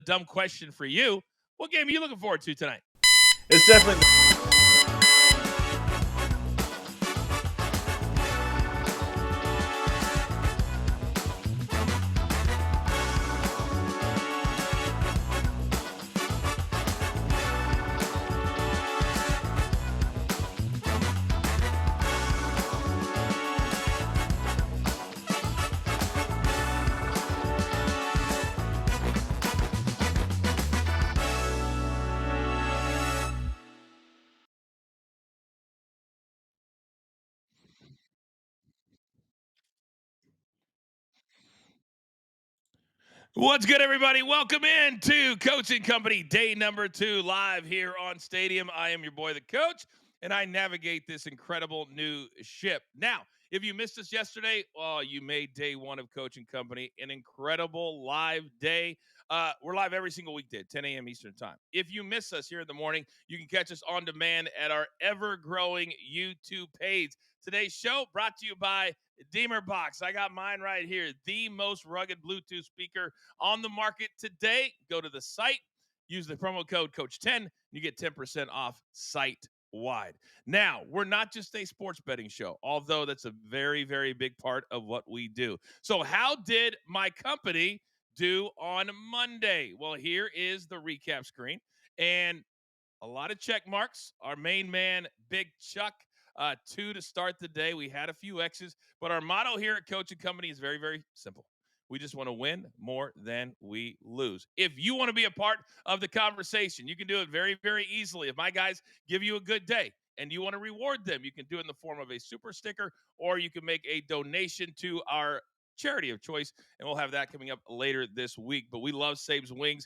dumb question for you. What game are you looking forward to tonight? It's definitely. What's good, everybody? Welcome in to Coaching Company, day number 2, live here on Stadium. I am your boy, the coach, and I navigate this incredible new ship. Now, if you missed us yesterday, you made day 1 of Coaching Company an incredible live day. We're live every single weekday, 10 a.m. Eastern Time. If you miss us here in the morning, you can catch us on demand at our ever-growing YouTube page. Today's show brought to you by Deemer Box. I got mine right here, the most rugged Bluetooth speaker on the market today. Go to the site, use the promo code Coach10, you get 10% off site-wide. Now, we're not just a sports betting show, although that's a very, very big part of what we do. So how did my company do on Monday? Well, here is the recap screen, and a lot of check marks. Our main man, Big Chuck, 2 to start the day. We had a few X's, but our motto here at Coaching Company is very, very simple. We just want to win more than we lose. If you want to be a part of the conversation, you can do it very, very easily. If my guys give you a good day and you want to reward them, you can do it in the form of a super sticker, or you can make a donation to our charity of choice, and we'll have that coming up later this week. But we love Sabe's Wings.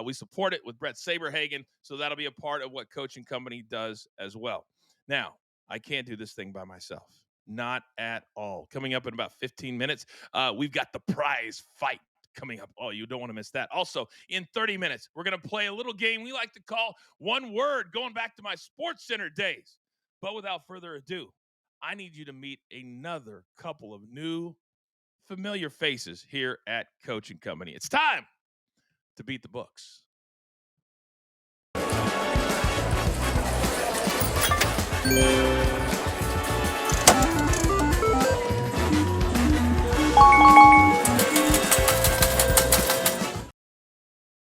We support it with Brett Saberhagen, so that'll be a part of what Coaching Company does as well. Now, I can't do this thing by myself. Not at all. Coming up in about 15 minutes, we've got the prize fight coming up. Oh, you don't want to miss that. Also, in 30 minutes, we're going to play a little game we like to call One Word, going back to my Sports Center days. But without further ado, I need you to meet another couple of new familiar faces here at Coaching Company. It's time to beat the books.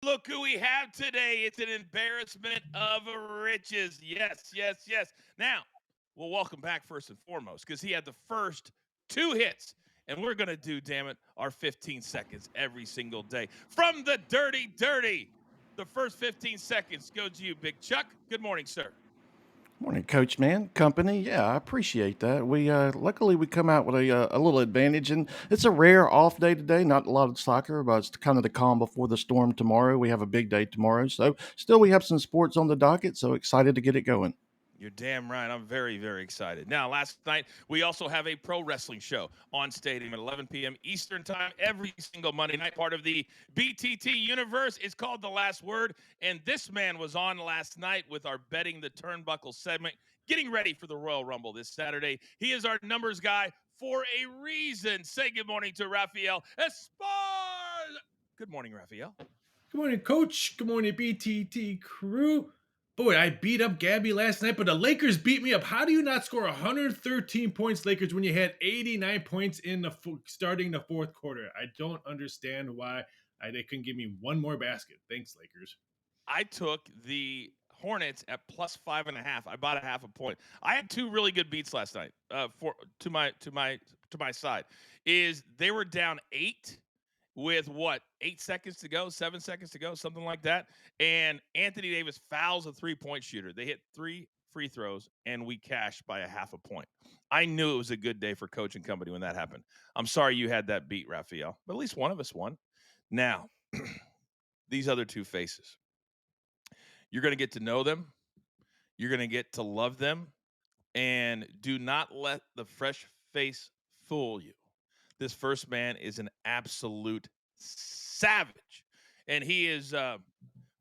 Look who we have today. It's an embarrassment of riches. Yes, yes, yes. Now, we'll welcome back first and foremost, because he had the first 2 hits, and we're going to do, damn it, our 15 seconds every single day. From the Dirty, the first 15 seconds go to you, Big Chuck. Good morning, sir. Morning, Coach, man. Company. Yeah, I appreciate that. We luckily we come out with a little advantage, and it's a rare off day today. Not a lot of soccer, but it's kind of the calm before the storm tomorrow. We have a big day tomorrow, so still we have some sports on the docket. So excited to get it going. You're damn right. I'm very, very excited. Now, last night, we also have a pro wrestling show on Stadium at 11 p.m. Eastern Time every single Monday night. Part of the BTT universe. It's called The Last Word. And this man was on last night with our Betting the Turnbuckle segment, getting ready for the Royal Rumble this Saturday. He is our numbers guy for a reason. Say good morning to Rafael Esparza. Good morning, Rafael. Good morning, Coach. Good morning, BTT crew. Boy, I beat up Gabby last night, but the Lakers beat me up. How do you not score 113 points, Lakers, when you had 89 points in starting the fourth quarter? I don't understand why they couldn't give me one more basket. Thanks, Lakers. I took the Hornets at plus 5.5. I bought a half a point. I had 2 really good beats last night. To my side, is they were down 8 with 8 seconds to go, 7 seconds to go, something like that. And Anthony Davis fouls a 3-point shooter. They hit 3 free throws, and we cashed by a half a point. I knew it was a good day for Coaching Company when that happened. I'm sorry you had that beat, Rafael, but at least one of us won. Now, these other 2 faces, you're going to get to know them. You're going to get to love them. And do not let the fresh face fool you. This first man is an absolute savage. And he is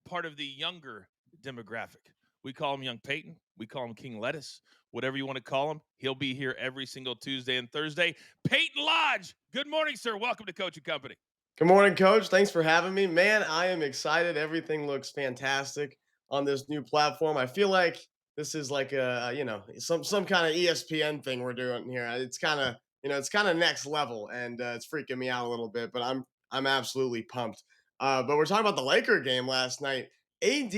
part of the younger demographic. We call him Young Peyton. We call him King Lettuce. Whatever you want to call him. He'll be here every single Tuesday and Thursday. Peyton Lodge. Good morning, sir. Welcome to Coaching Company. Good morning, coach. Thanks for having me. Man, I am excited. Everything looks fantastic on this new platform. I feel like this is like some kind of ESPN thing we're doing here. It's kind of, it's kind of next level and it's freaking me out a little bit, but I'm absolutely pumped. But we're talking about the Laker game last night. AD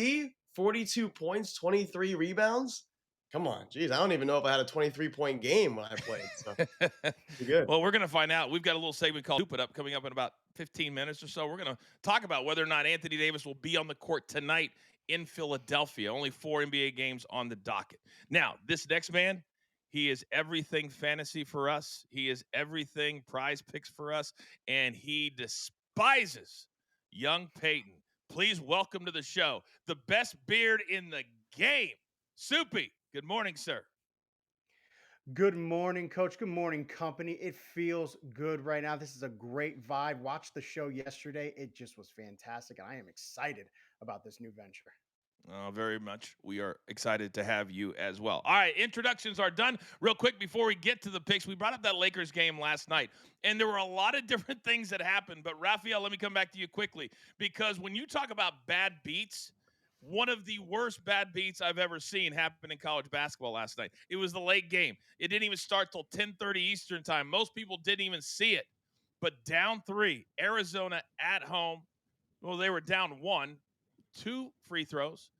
42 points, 23 rebounds. Come on, geez, I don't even know if I had a 23-point game when I played. So, pretty good. Well, we're going to find out. We've got a little segment called Soup It Up coming up in about 15 minutes or so. We're going to talk about whether or not Anthony Davis will be on the court tonight in Philadelphia. Only 4 NBA games on the docket. Now, this next man, he is everything fantasy for us. He is everything prize picks for us. And he despises young Peyton. Please welcome to the show the best beard in the game, Soupy. Good morning, sir. Good morning, coach. Good morning, company. It feels good right now. This is a great vibe. Watched the show yesterday. It just was fantastic. And I am excited about this new venture. Very much. We are excited to have you as well. All right, introductions are done. Real quick before we get to the picks, we brought up that Lakers game last night, and there were a lot of different things that happened. But Rafael, let me come back to you quickly because when you talk about bad beats, one of the worst bad beats I've ever seen happened in college basketball last night. It was the late game. It didn't even start till 10:30 Eastern time. Most people didn't even see it. But down 3, Arizona at home. Well, they were down 1, 2 free throws,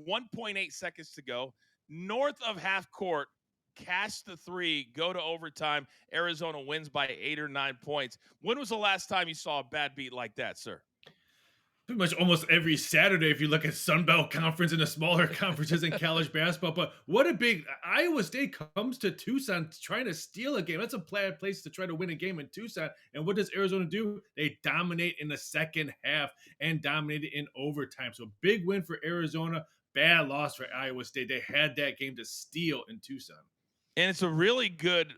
1.8 seconds to go. North of half court, cash the 3, go to overtime. Arizona wins by 8 or 9 points. When was the last time you saw a bad beat like that, sir? Pretty much almost every Saturday if you look at Sun Belt Conference and the smaller conferences in college basketball. But what a big Iowa State comes to Tucson trying to steal a game. That's a place to try to win a game in Tucson. And what does Arizona do? They dominate in the second half and dominated in overtime. So big win for Arizona, bad loss for Iowa State. They had that game to steal in Tucson. And it's a really good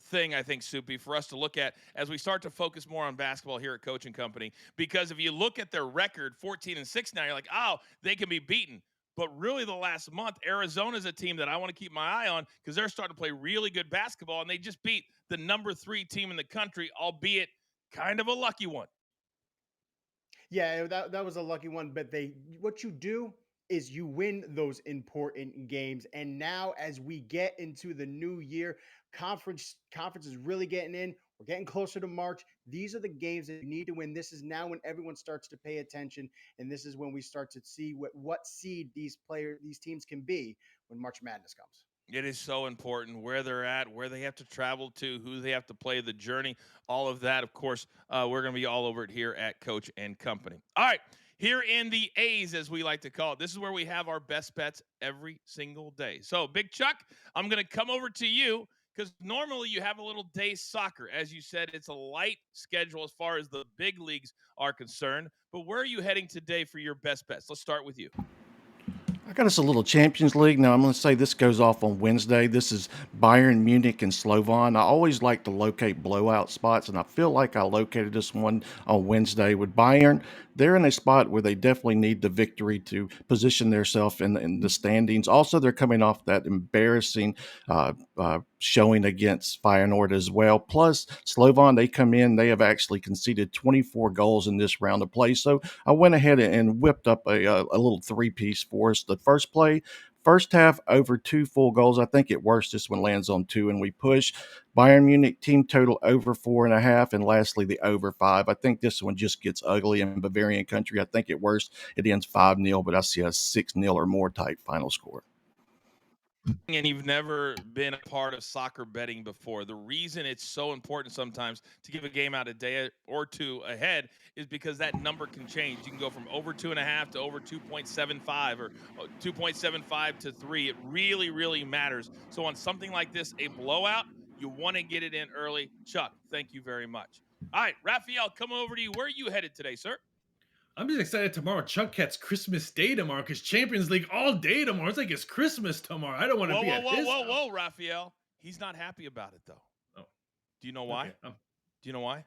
thing, I think, Soupy, for us to look at as we start to focus more on basketball here at Coaching Company. Because if you look at their record, 14-6 now, you're like, oh, they can be beaten. But really, the last month, Arizona's a team that I want to keep my eye on because they're starting to play really good basketball, and they just beat the number 3 team in the country, albeit kind of a lucky one. Yeah, that was a lucky one. But what you do is you win those important games. And now, as we get into the new year, conference is really getting in. We're getting closer to March. These are the games that you need to win. This is now when everyone starts to pay attention, and this is when we start to see what seed these teams can be when March Madness comes. It is so important where they're at, where they have to travel to, who they have to play, the journey, all of that. Of course, we're going to be all over it here at Coach and Company. All right, here in the A's, as we like to call it, this is where we have our best bets every single day. So, Big Chuck, I'm going to come over to you because normally you have a little day soccer. As you said, it's a light schedule as far as the big leagues are concerned. But where are you heading today for your best bets? Let's start with you. I got us a little Champions League. Now, I'm going to say this goes off on Wednesday. This is Bayern Munich and Slovan. I always like to locate blowout spots, and I feel like I located this one on Wednesday with Bayern. They're in a spot where they definitely need the victory to position themselves in the standings. Also, they're coming off that embarrassing showing against Feyenoord as well. Plus, Slovan, they come in, they have actually conceded 24 goals in this round of play. So I went ahead and whipped up a little three-piece for us. The first play, first half over 2 full goals. I think at worst this one lands on 2 and we push. Bayern Munich team total over 4.5. And lastly, the over 5. I think this one just gets ugly in Bavarian country. I think at worst it ends 5-0, but I see a 6-0 or more type final score. And you've never been a part of soccer betting before, the reason it's so important sometimes to give a game out a day or two ahead is because that number can change. You can go from over 2.5 to over 2.75 or 2.75 to 3. It really, really matters. So on something like this, a blowout, you want to get it in early. Chuck, thank you very much. All right, Rafael, come over to you. Where are you headed today, sir? I'm just excited tomorrow. Chuck Cat's Christmas Day tomorrow because Champions League all day tomorrow. It's like it's Christmas tomorrow. I don't want to Whoa, be whoa, at whoa, his whoa, house. whoa, Rafael. He's not happy about it, though. Oh, Do you know why? okay. Do you know why?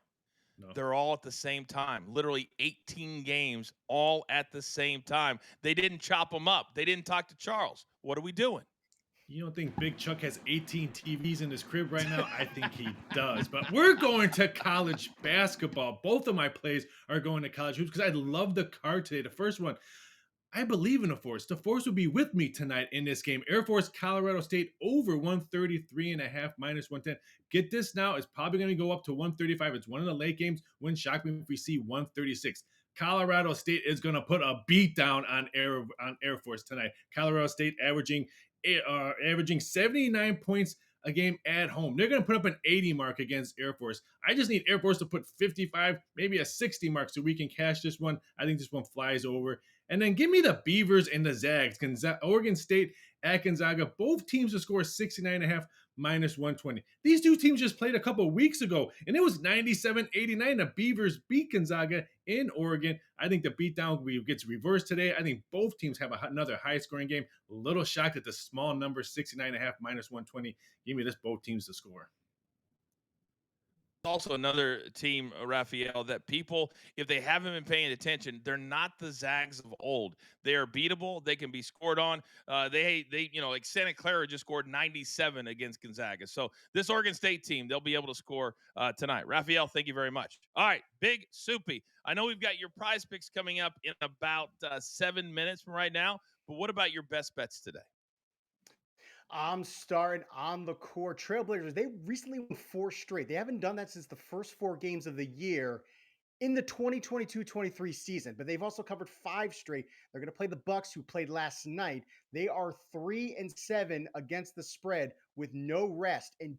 No. They're all at the same time. Literally 18 games all at the same time. They didn't chop them up. They didn't talk to Charles. What are we doing? You don't think Big Chuck has 18 TVs in his crib right now? I think he does. But we're going to college basketball. Both of my plays are going to college hoops because I love the card today. The first one, I believe in the Force. The Force will be with me tonight in this game. Air Force, Colorado State over 133.5 minus 110. Get this now. It's probably going to go up to 135. It's one of the late games. Wouldn't shock me if we see 136. Colorado State is going to put a beat down on Air Force tonight. Colorado State averaging 79 points a game at home. They're going to put up an 80 mark against Air Force. I just need Air Force to put 55, maybe a 60 mark so we can cash this one. I think this one flies over. And then give me the Beavers and the Zags. Oregon State at Gonzaga. Both teams to score 69.5 minus 120. These two teams just played a couple weeks ago, and it was 97-89. The Beavers beat Gonzaga in Oregon. I think the beatdown gets reversed today. I think both teams have another high-scoring game. A little shocked at the small number, 69.5 minus 120. Give me this both teams to score. Also another team, Rafael, that people, if they haven't been paying attention, they're not the Zags of old. They are beatable. They can be scored on. Like Santa Clara just scored 97 against Gonzaga. So this Oregon State team, they'll be able to score tonight. Rafael, thank you very much. All right, Big Soupy. I know we've got your prize picks coming up in about 7 minutes from right now, but what about your best bets today? I'm starting on the core Trailblazers. They recently won 4 straight. They haven't done that since the first 4 games of the year in the 2022-23 season, but they've also covered 5 straight. They're going to play the Bucks, who played last night. They are 3-7 against the spread with no rest, and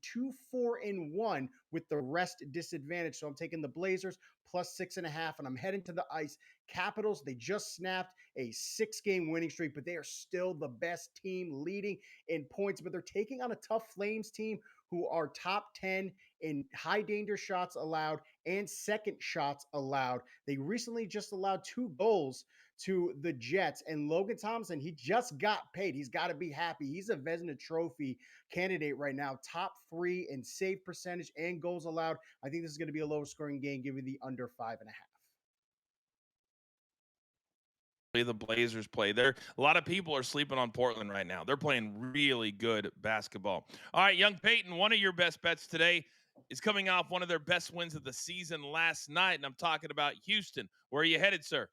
2-4-1 with the rest disadvantage. So I'm taking the Blazers plus 6.5, and I'm heading to the ice. Capitals, they just snapped a 6-game winning streak, but they are still the best team leading in points. But they're taking on a tough Flames team who are top 10 in high danger shots allowed and second shots allowed. They recently just allowed 2 goals to the Jets, and Logan Thompson, he just got paid. He's got to be happy. He's a Vezina Trophy candidate right now, top 3 in save percentage and goals allowed. I think this is going to be a lower scoring game, giving the under 5.5. The Blazers play. There, a lot of people are sleeping on Portland right now. They're playing really good basketball. All right, young Peyton, one of your best bets today is coming off one of their best wins of the season last night, and I'm talking about Houston. Where are you headed, sir?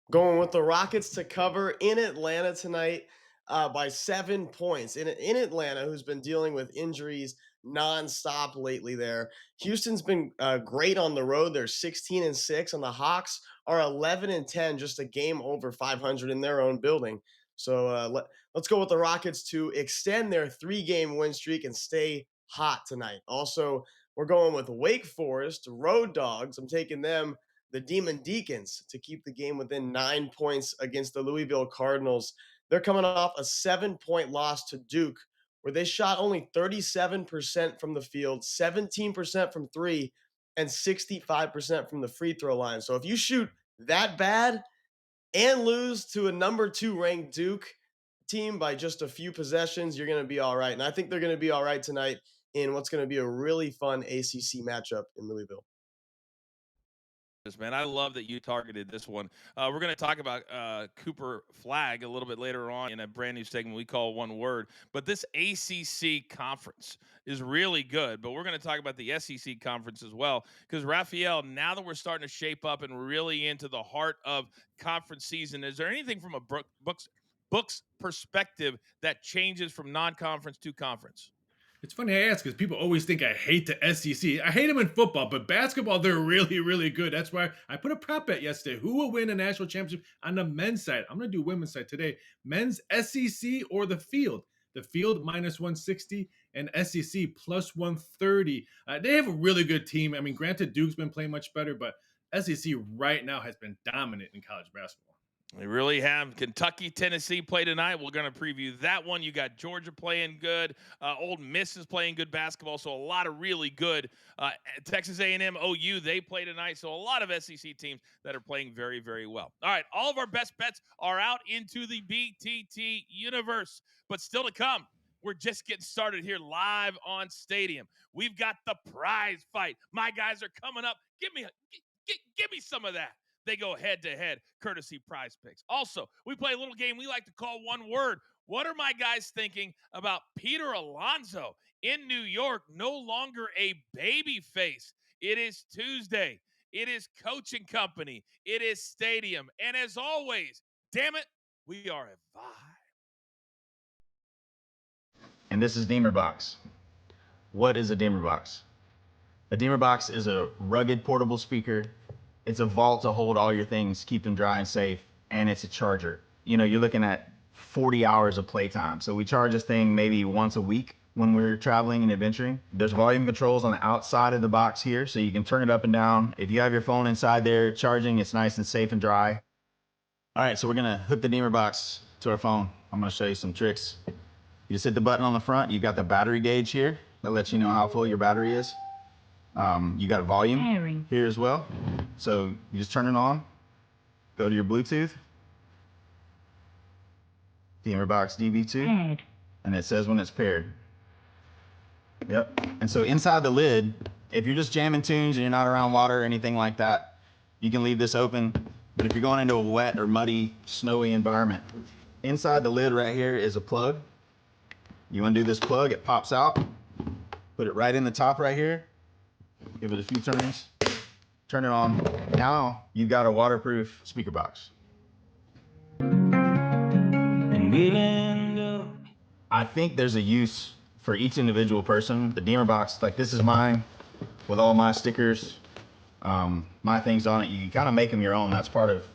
Going with the Rockets to cover in Atlanta tonight by 7 points. In Atlanta, who's been dealing with injuries nonstop lately there. Houston's been great on the road. They're 16-6, and the Hawks are 11-10, just a game over 500 in their own building. So let's go with the Rockets to extend their 3-game win streak and stay hot tonight. Also, we're going with Wake Forest, Road Dogs. I'm taking them, the Demon Deacons, to keep the game within 9 points against the Louisville Cardinals. They're coming off a 7-point loss to Duke, where they shot only 37% from the field, 17% from three, and 65% from the free throw line. So if you shoot that bad and lose to a number 2 ranked Duke team by just a few possessions, you're going to be all right. And I think they're going to be all right tonight in what's going to be a really fun ACC matchup in Louisville. Man, I love that you targeted this one. We're going to talk about Cooper Flag a little bit later on in a brand new segment we call One Word. But this ACC conference is really good. But we're going to talk about the SEC conference as well. Because, Rafael, now that we're starting to shape up and really into the heart of conference season, is there anything from a books perspective that changes from non-conference to conference? It's funny I ask because people always think I hate the SEC. I hate them in football, but basketball, they're really, really good. That's why I put a prop bet yesterday. Who will win a national championship on the men's side? I'm going to do women's side today. Men's SEC or the field? The field minus 160 and SEC plus 130. They have a really good team. I mean, granted, Duke's been playing much better, but SEC right now has been dominant in college basketball. We really have. Kentucky, Tennessee play tonight. We're going to preview that one. You got Georgia playing good. Old Miss is playing good basketball, so a lot of really good. Texas A&M, OU, they play tonight, so a lot of SEC teams that are playing very, very well. All right, all of our best bets are out into the BTT universe, but still to come. We're just getting started here live on Stadium. We've got the prize fight. My guys are coming up. Give me some of that. They go head-to-head, courtesy Prize Picks. Also, we play a little game we like to call One Word. What are my guys thinking about Peter Alonso in New York, no longer a baby face? It is Tuesday. It is coaching company. It is stadium. And as always, damn it, we are a vibe. And this is Deemer Box. What is a Deemer Box? A Deemer Box is a rugged portable speaker. It's a vault to hold all your things, keep them dry and safe, and it's a charger. You know, you're looking at 40 hours of playtime. So we charge this thing maybe once a week when we're traveling and adventuring. There's volume controls on the outside of the box here, so you can turn it up and down. If you have your phone inside there charging, it's nice and safe and dry. All right, so we're gonna hook the Deemer Box to our phone. I'm gonna show you some tricks. You just hit the button on the front. You've got the battery gauge here that lets you know how full your battery is. You got a volume here as well. So you just turn it on, go to your Bluetooth, Deemer Box DV2, and it says when it's paired. Yep. And so inside the lid, if you're just jamming tunes and you're not around water or anything like that, you can leave this open. But if you're going into a wet or muddy, snowy environment, inside the lid right here is a plug. You undo this plug, it pops out, put it right in the top right here, give it a few turns, turn it on. Now you've got a waterproof speaker box. I think there's a use for each individual person. The Deemer Box, like this is mine with all my stickers, my things on it. You can kind of make them your own. That's part of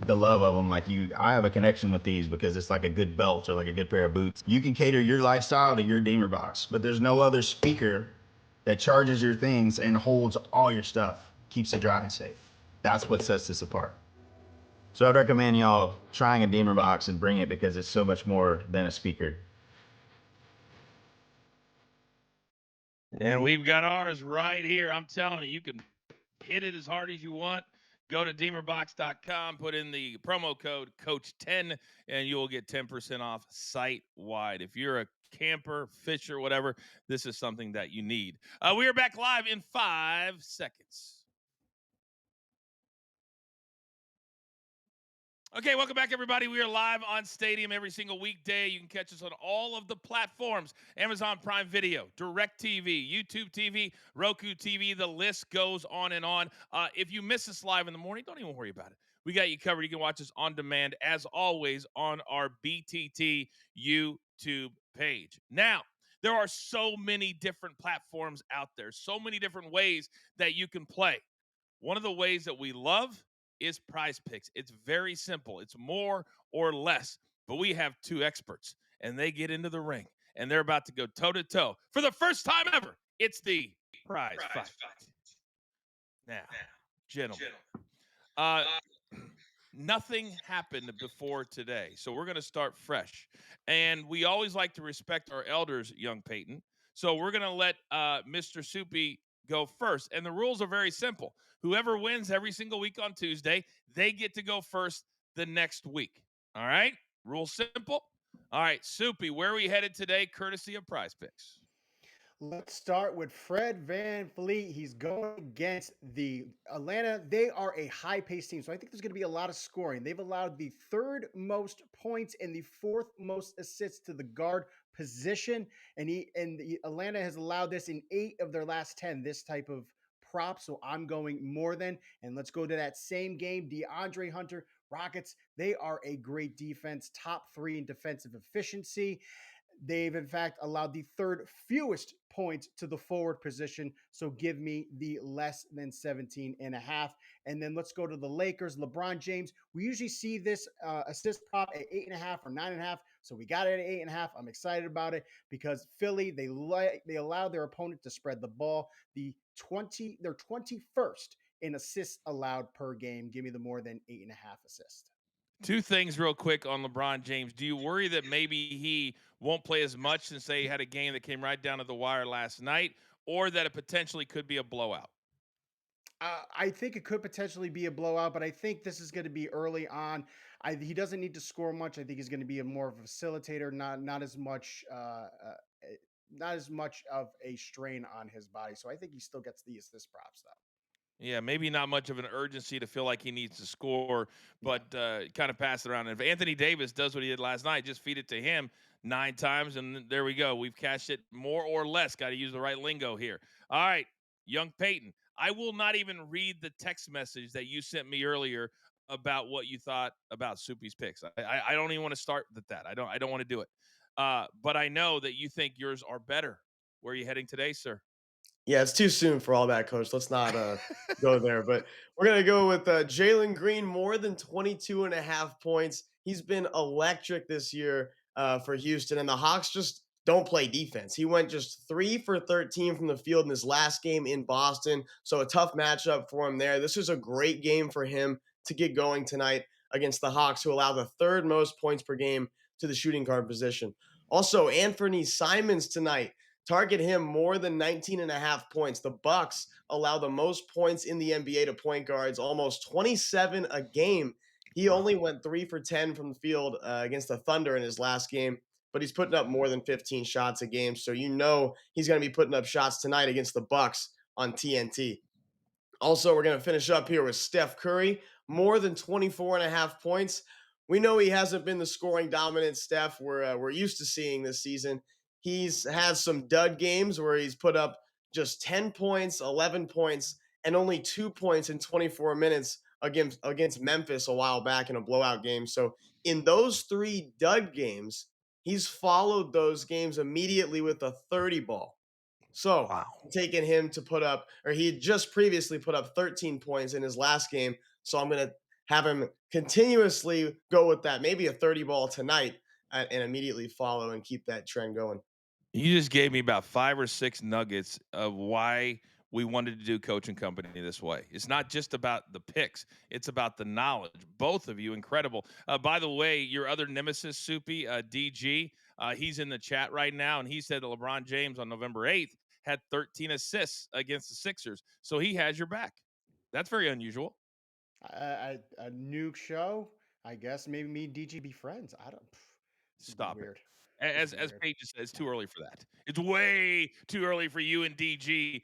the love of them. I have a connection with these because it's like a good belt or like a good pair of boots. You can cater your lifestyle to your Deemer Box, but there's no other speaker that charges your things and holds all your stuff, keeps it dry and safe. That's what sets this apart. So I'd recommend y'all trying a Deemer Box and bring it because it's so much more than a speaker. And we've got ours right here. I'm telling you, you can hit it as hard as you want. Go to deemerbox.com, put in the promo code Coach10, and you'll get 10% off site-wide. If you're a camper, fisher, whatever, this is something that you need. We are back live in 5 seconds. Okay, welcome back, everybody. We are live on Stadium every single weekday. You can catch us on all of the platforms: Amazon Prime Video, DirecTV, YouTube TV, Roku TV. The list goes on and on. If you miss us live in the morning, don't even worry about it. We got you covered. You can watch us on demand, as always, on our BTT YouTube page. Now, there are so many different platforms out there, so many different ways that you can play. One of the ways that we love is Prize Picks. It's very simple. It's more or less. But we have two experts, and they get into the ring, and they're about to go toe-to-toe. For the first time ever, it's the prize fight. Now, gentlemen, nothing happened before today, so we're going to start fresh. And we always like to respect our elders, young Peyton. So we're going to let Mr. Soupy go first. And the rules are very simple. Whoever wins every single week on Tuesday, they get to go first the next week. All right? Rule simple. All right, Soupy, where are we headed today, courtesy of Prize Picks? Let's start with Fred VanVleet. He's going against the Atlanta. They are a high-paced team, so I think there's going to be a lot of scoring. They've allowed the third most points and the fourth most assists to the guard position, and Atlanta has allowed this in 8 of their last 10. This type of prop, so I'm going more than. And let's go to that same game. DeAndre Hunter, Rockets. They are a great defense, top 3 in defensive efficiency. They've, in fact, allowed the third fewest points to the forward position. So give me the less than 17.5. And then let's go to the Lakers. LeBron James. We usually see this assist prop at 8.5 or 9.5. So we got it at 8.5. I'm excited about it because Philly, they allow their opponent to spread the ball. They're 21st in assists allowed per game. Give me the more than 8.5 assists. Two things real quick on LeBron James. Do you worry that maybe he won't play as much since they had a game that came right down to the wire last night, or that it potentially could be a blowout? I think it could potentially be a blowout, but I think this is going to be early on. He doesn't need to score much. I think he's going to be more of a facilitator, not as much of a strain on his body. So I think he still gets the assist props though. Yeah, maybe not much of an urgency to feel like he needs to score, Yeah. but kind of pass it around. And if Anthony Davis does what he did last night, just feed it to him 9 times, and there we go. We've cashed it more or less. Got to use the right lingo here. All right, young Peyton. I will not even read the text message that you sent me earlier about what you thought about Soupy's picks. I don't even want to start with that. I don't want to do it. But I know that you think yours are better. Where are you heading today, sir? Yeah, it's too soon for all that, coach. Let's not go there. But we're going to go with Jalen Green, more than 22 and a half points. He's been electric this year for Houston, and the Hawks just don't play defense. He went just 3 for 13 from the field in his last game in Boston. So a tough matchup for him there. This is a great game for him to get going tonight against the Hawks, who allow the third most points per game to the shooting guard position. Also, Anthony Simons tonight. Target him more than 19 and a half points. The Bucks allow the most points in the NBA to point guards, almost 27 a game. He Wow. only went 3 for 10 from the field against the Thunder in his last game, but he's putting up more than 15 shots a game. So you know he's going to be putting up shots tonight against the Bucks on TNT. Also, we're going to finish up here with Steph Curry, more than 24 and a half points. We know he hasn't been the scoring dominant Steph we're used to seeing this season. He's had some dud games where he's put up just 10 points, 11 points, and only 2 points in 24 minutes against Memphis a while back in a blowout game. So in those three dud games, he's followed those games immediately with a 30 ball. So Wow. I'm taking him to put up, or he had just previously put up 13 points in his last game. So I'm going to have him continuously go with that, maybe a 30 ball tonight, and immediately follow and keep that trend going. You just gave me about 5 or 6 nuggets of why we wanted to do Coach and Company this way. It's not just about the picks, it's about the knowledge. Both of you, incredible. By the way, your other nemesis, Soupy, DG, he's in the chat right now, and he said that LeBron James on November 8th had 13 assists against the Sixers. So he has your back. That's very unusual. A nuke show. I guess maybe me and DG be friends. I don't. This would be Stop it. weird. This As is as weird. Paige just said, it's Yeah. too early for that. It's way too early for you and DG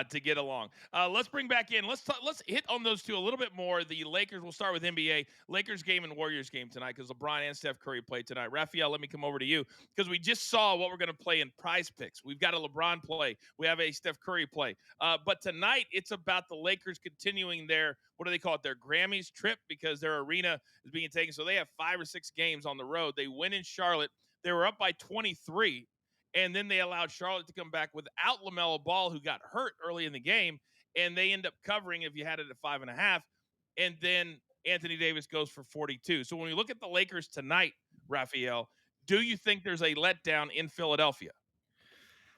to get along. Let's bring back in. Let's hit on those two a little bit more. The Lakers. We'll start with NBA. Lakers game and Warriors game tonight because LeBron and Steph Curry played tonight. Rafael, let me come over to you because we just saw what we're going to play in Prize Picks. We've got a LeBron play. We have a Steph Curry play. But tonight it's about the Lakers continuing their, what do they call it? Their Grammys trip because their arena is being taken. So they have 5 or 6 games on the road. They win in Charlotte. They were up by 23, and then they allowed Charlotte to come back without LaMelo Ball, who got hurt early in the game, and they end up covering if you had it at 5.5. And then Anthony Davis goes for 42. So when we look at the Lakers tonight, Raphael, do you think there's a letdown in Philadelphia?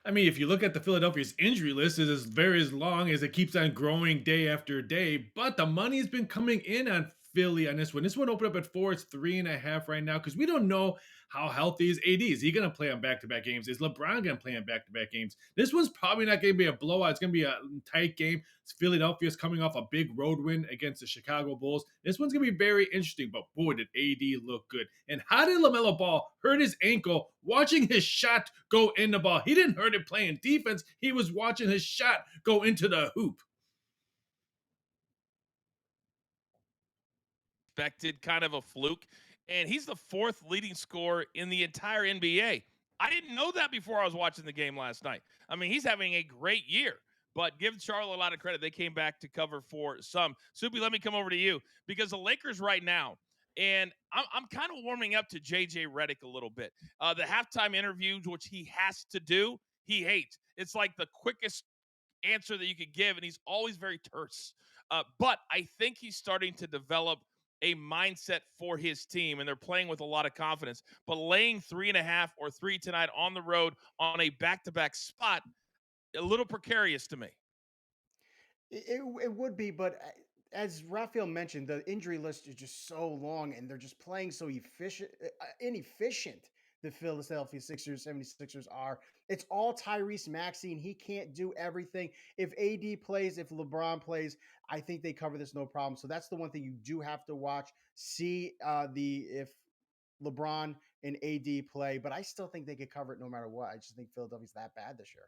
I mean, if you look at the Philadelphia's injury list, it is very as long as it keeps on growing day after day. But the money's been coming in on Philly on this one. This one opened up at 4. It's 3.5 right now because we don't know how healthy is AD. Is he going to play on back-to-back games? Is LeBron going to play on back-to-back games? This one's probably not going to be a blowout. It's going to be a tight game. Philadelphia's coming off a big road win against the Chicago Bulls. This one's going to be very interesting. But boy, did AD look good. And how did LaMelo Ball hurt his ankle watching his shot go in the ball? He didn't hurt it playing defense. He was watching his shot go into the hoop. Expected, kind of a fluke. And he's the fourth leading scorer in the entire NBA. I didn't know that before I was watching the game last night. I mean, he's having a great year, but give Charlotte a lot of credit. They came back to cover for some. Soupy, let me come over to you because the Lakers right now, and I'm kind of warming up to JJ Redick a little bit. The halftime interviews, which he has to do, he hates. It's like the quickest answer that you could give, and he's always very terse. But I think he's starting to develop a mindset for his team, and they're playing with a lot of confidence. But laying 3.5 or 3 tonight on the road on a back-to-back spot, a little precarious to me. It would be, but as Raphael mentioned, the injury list is just so long, and they're just playing so inefficient. The Philadelphia Sixers, 76ers are. It's all Tyrese Maxey, and he can't do everything. If AD plays, if LeBron plays, I think they cover this no problem. So that's the one thing you do have to watch. See the if LeBron and AD play, but I still think they could cover it no matter what. I just think Philadelphia's that bad this year.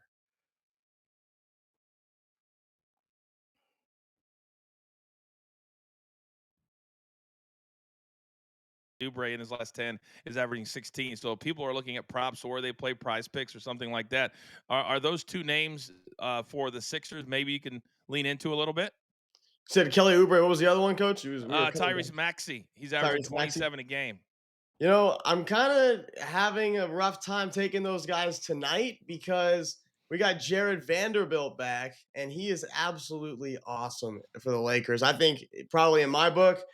Oubre in his last 10 is averaging 16. So if people are looking at props or they play prize picks or something like that, are those two names for the Sixers maybe you can lean into a little bit? Said Kelly Oubre. What was the other one, Coach? We were cutting Tyrese down. Maxey, he's averaging Tyrese Maxey. 27 a game. I'm kind of having a rough time taking those guys tonight because we got Jared Vanderbilt back, and he is absolutely awesome for the Lakers. I think probably in my book,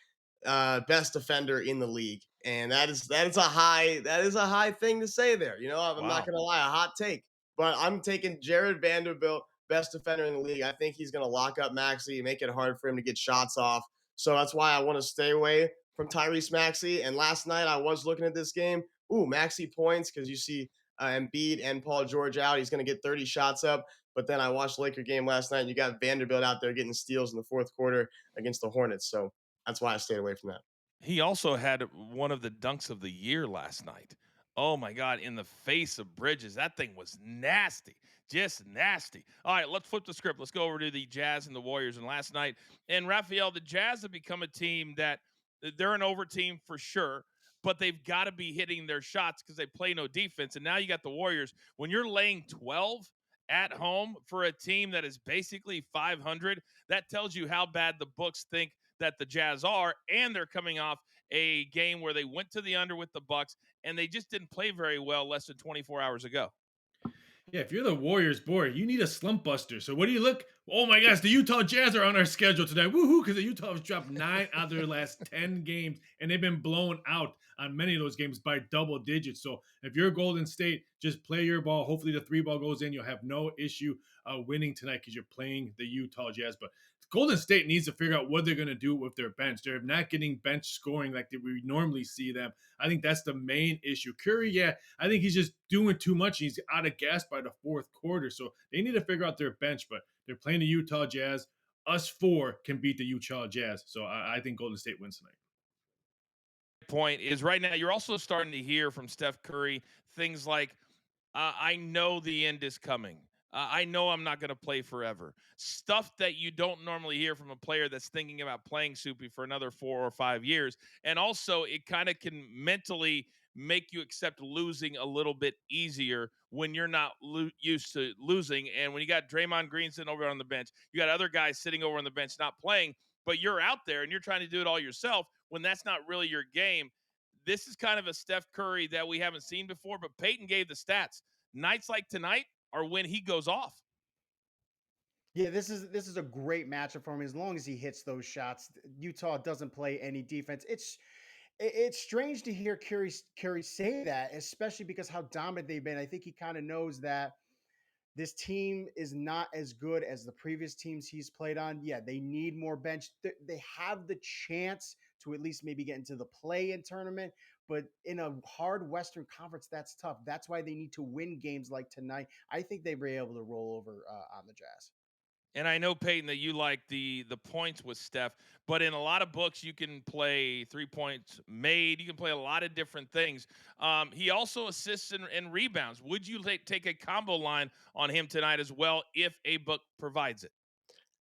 best defender in the league, and that is a high thing to say there. I'm not Wow. gonna lie, a hot take, but I'm taking Jared Vanderbilt, best defender in the league. I think he's gonna lock up Maxey, make it hard for him to get shots off. So that's why I want to stay away from Tyrese Maxey. And last night I was looking at this game. Ooh, Maxey points because you see Embiid and Paul George out. He's going to get 30 shots up. But then I watched the Laker game last night, and you got Vanderbilt out there getting steals in the fourth quarter against the Hornets. So that's why I stayed away from that. He also had one of the dunks of the year last night. Oh my God, in the face of Bridges. That thing was nasty, just nasty. All right, let's flip the script. Let's go over to the Jazz and the Warriors. And last night, and Rafael, the Jazz have become a team that they're an over team for sure, but they've got to be hitting their shots because they play no defense. And now you got the Warriors. When you're laying 12 at home for a team that is basically 500, that tells you how bad the books think that the Jazz are, and they're coming off a game where they went to the under with the Bucks and they just didn't play very well less than 24 hours ago. Yeah, if you're the Warriors, boy, you need a slump buster. So what do you look? Oh my gosh, the Utah Jazz are on our schedule tonight. Woohoo! Because the Utah have dropped 9 out of their last 10 games, and they've been blown out on many of those games by double digits. So if you're Golden State, just play your ball. Hopefully the 3 ball goes in. You'll have no issue winning tonight because you're playing the Utah Jazz. But Golden State needs to figure out what they're going to do with their bench. They're not getting bench scoring like we normally see them. I think that's the main issue. Curry, yeah, I think he's just doing too much. He's out of gas by the fourth quarter. So they need to figure out their bench, but they're playing the Utah Jazz. Us 4 can beat the Utah Jazz. So I think Golden State wins tonight. Point is right now, you're also starting to hear from Steph Curry things like, I know the end is coming. I know I'm not going to play forever. Stuff that you don't normally hear from a player that's thinking about playing Soupy for another 4 or 5 years. And also, it kind of can mentally make you accept losing a little bit easier when you're not used to losing. And when you got Draymond Green sitting over on the bench, you got other guys sitting over on the bench not playing, but you're out there and you're trying to do it all yourself when that's not really your game. This is kind of a Steph Curry that we haven't seen before, but Peyton gave the stats. Nights like tonight are when he goes off. Yeah, this is a great matchup for him as long as he hits those shots. Utah doesn't play any defense. It's strange to hear Curry say that, especially because how dominant they've been. I think he kind of knows that this team is not as good as the previous teams he's played on. Yeah, they need more bench. They have the chance to at least maybe get into the play-in tournament, but in a hard Western Conference, that's tough. That's why they need to win games like tonight. I think they were able to roll over on the Jazz. And I know, Peyton, that you like the points with Steph, but in a lot of books, you can play 3 points made. You can play a lot of different things. He also assists and rebounds. Would you take a combo line on him tonight as well if a book provides it?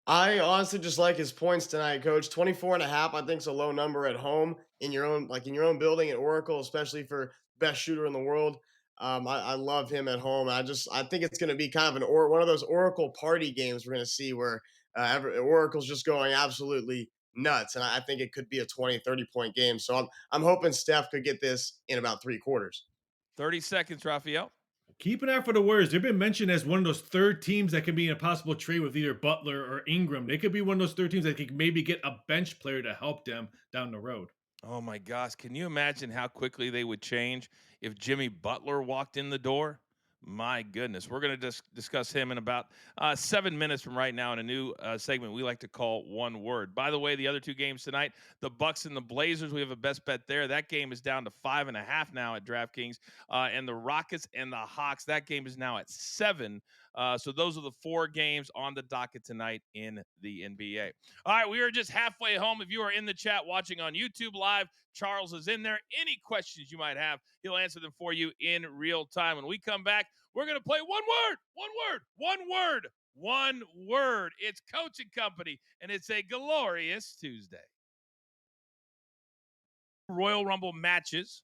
I honestly just like his points tonight, Coach. 24 and a half, I think, is a low number at home in your own building at Oracle, especially for best shooter in the world. I love him at home. I think it's going to be kind of one of those Oracle party games we're going to see where Oracle's just going absolutely nuts, and I think it could be a 20, 30 point game. So I'm hoping Steph could get this in about 3 quarters. 30 seconds, Rafael. Keep an eye for the Warriors. They've been mentioned as one of those third teams that could be in a possible trade with either Butler or Ingram. They could be one of those third teams that could maybe get a bench player to help them down the road. Oh my gosh, can you imagine how quickly they would change if Jimmy Butler walked in the door? My goodness, we're going to discuss him in about 7 minutes from right now in a new segment we like to call One Word. By the way, the other 2 games tonight, the Bucks and the Blazers, we have a best bet there. That game is down to 5.5 now at DraftKings, and the Rockets and the Hawks, that game is now at 7. So those are the 4 games on the docket tonight in the NBA. All right, we are just halfway home. If you are in the chat watching on YouTube Live, Charles is in there. Any questions you might have, he'll answer them for you in real time. When we come back, we're going to play one word, one word, one word, one word. It's Coaching Company, and it's a glorious Tuesday. Royal Rumble matches.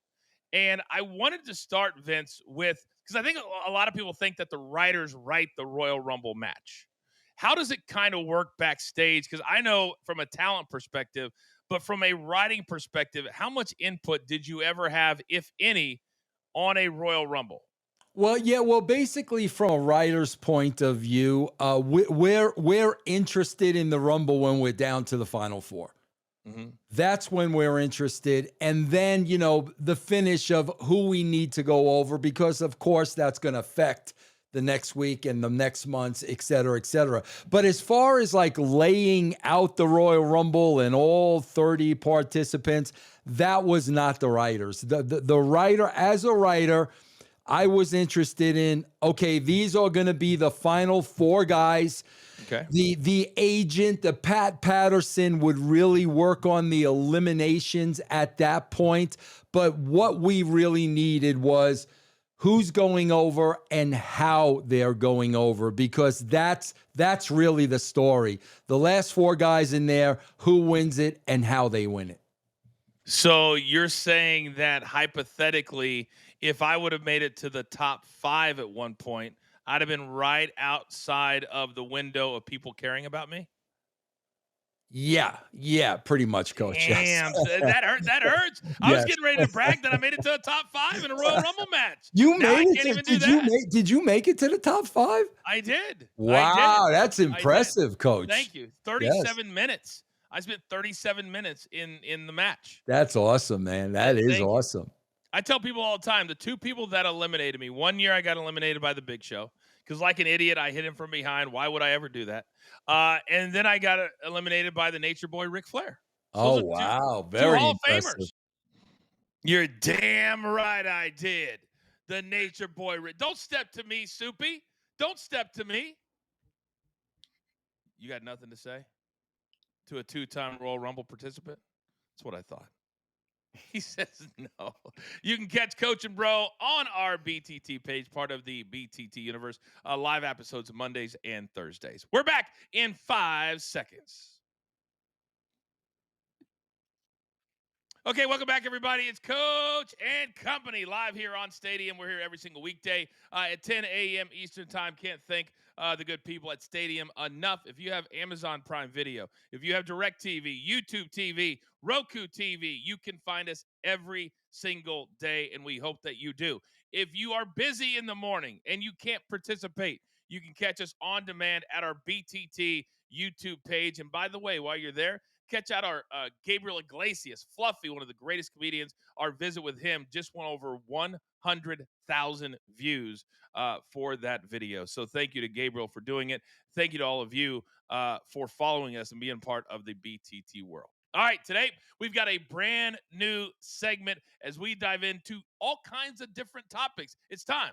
And I wanted to start, Vince, with, because I think a lot of people think that the writers write the Royal Rumble match. How does it kind of work backstage? Because I know from a talent perspective, but from a writing perspective, how much input did you ever have, if any, on a Royal Rumble? Well, yeah. Well, basically, from a writer's point of view, we're interested in the Rumble when we're down to the final four. Mm-hmm. That's when we're interested. And then, the finish of who we need to go over, because of course that's going to affect the next week and the next months, et cetera, et cetera. But as far as like laying out the Royal Rumble and all 30 participants, that was not the writers. The writer, as a writer, I was interested in, okay, these are going to be the final four guys. Okay. The agent, the Pat Patterson, would really work on the eliminations at that point. But what we really needed was who's going over and how they're going over, because that's really the story. The last four guys in there, who wins it and how they win it. So you're saying that hypothetically, if I would have made it to the top 5 at one point, I'd have been right outside of the window of people caring about me? Yeah, pretty much, Coach. Damn, Yes. that hurt. That hurts. I was Yes. getting ready to brag that I made it to the top 5 in a Royal Rumble match. You Now I made can't it. even do that. Did you make it to the top 5? I did. Wow, I did. that's impressive, Coach. Thank you. 37 minutes. I spent 37 minutes in the match. That's awesome, man. That is Thank you. awesome. I tell people all the time, the 2 people that eliminated me, one year I got eliminated by the Big Show because, like an idiot, I hit him from behind. Why would I ever do that? And then I got eliminated by the Nature Boy Ric Flair. So Oh, wow. two Very Hall of impressive. Famers. You're damn right I did. The Nature Boy. Don't step to me, Soupy. Don't step to me. You got nothing to say to a 2-time Royal Rumble participant? That's what I thought. He says no. You can catch Coach and Bro on our BTT page, part of the BTT universe. Live episodes Mondays and Thursdays. We're back in 5 seconds. Okay, welcome back, everybody. It's Coach and Company live here on Stadium. We're here every single weekday at 10 a.m. Eastern Time. Can't thank the good people at Stadium enough. If you have Amazon Prime Video, if you have DirecTV, YouTube TV, Roku TV, you can find us every single day, and we hope that you do. If you are busy in the morning and you can't participate, you can catch us on demand at our BTT YouTube page. And by the way, while you're there, catch out our Gabriel Iglesias, Fluffy, one of the greatest comedians. Our visit with him just went over 100,000 views for that video. So thank you to Gabriel for doing it. Thank you to all of you for following us and being part of the BTT world. All right, today we've got a brand new segment as we dive into all kinds of different topics. It's time